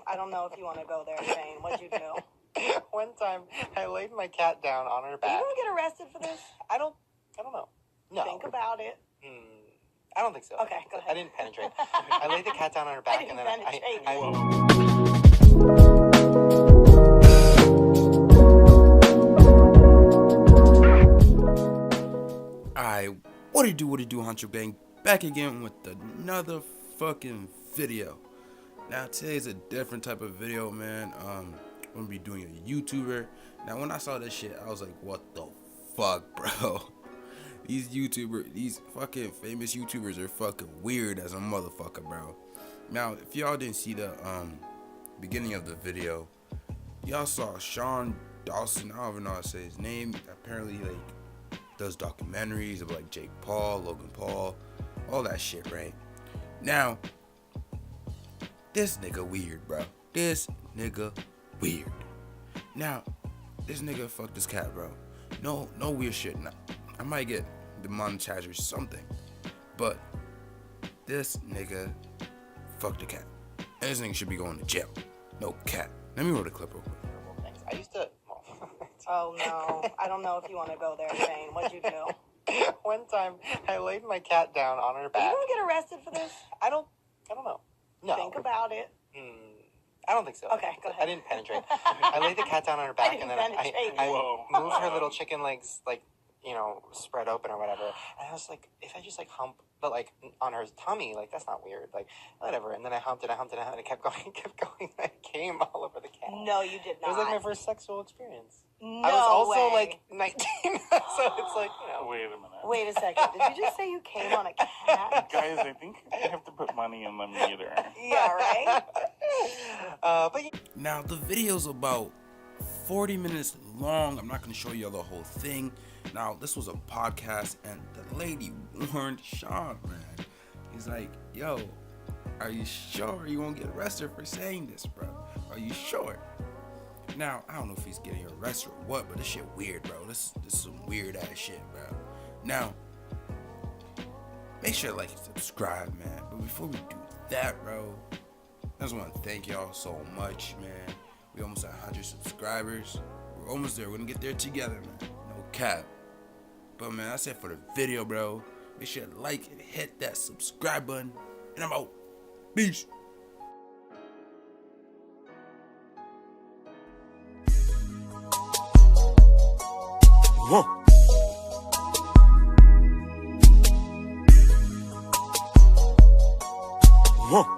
I don't know if you want to go there, Shane. What'd you do? One time, I laid my cat down on her back. Are you gonna get arrested for this? I don't know. No. Think about it. I don't think so. Okay, go ahead. I didn't penetrate. I laid the cat down on her back, and then Alright, what it do, Hunter Gang? Back again with another fucking video. Now today's a different type of video, man. I'm gonna be doing a YouTuber. Now when I saw this shit, I was like, what the fuck, bro? These fucking famous YouTubers are fucking weird as a motherfucker, bro. Now, if y'all didn't see the beginning of the video, y'all saw Dawson, I don't even know how to say his name. Apparently, like, does documentaries of like Jake Paul, Logan Paul, all that shit, right? Now, this nigga weird, bro. This nigga weird. Now, this nigga fucked this cat, bro. No weird shit. Now, I might get demonetized or something, but this nigga fucked a cat, and this nigga should be going to jail. No cat. Let me roll the clip real quick. I used to. Oh no, I don't know if you want to go there, Shane. What'd you do? One time, I laid my cat down on her back. Are you gonna get arrested for this? I don't know. No. Think about it. I don't think so. Okay, go ahead. I didn't penetrate. I laid the cat down on her back, and then I moved her little chicken legs, like, spread open or whatever. And I was like, if I just like hump, but like on her tummy, like that's not weird, like whatever. And then I humped it, and it kept going. I came all over the cat. No, you did not. It was like my first sexual experience. No I was also way. like 19, so it's like, Wait a minute. Wait a second. Did you just say you came on a cat? Guys, I think I have to put money in the meter. Yeah, right? but Now the video's about 40 minutes long. I'm not gonna show you the whole thing. Now this was a podcast, and the lady warned Sean, man. He's like, yo, are you sure you won't get arrested for saying this, bro? Are you sure? Now, I don't know if he's getting arrested or what, but this shit weird, bro. This is some weird ass shit, bro. Now, make sure to like and subscribe, man. But before we do that, bro, I just want to thank y'all so much, man. We almost at 100 subscribers. We're almost there. We're gonna get there together, man. No cap. But man, that's it for the video, bro. Make sure to like and hit that subscribe button. And I'm out. Peace. Whoa. Whoa.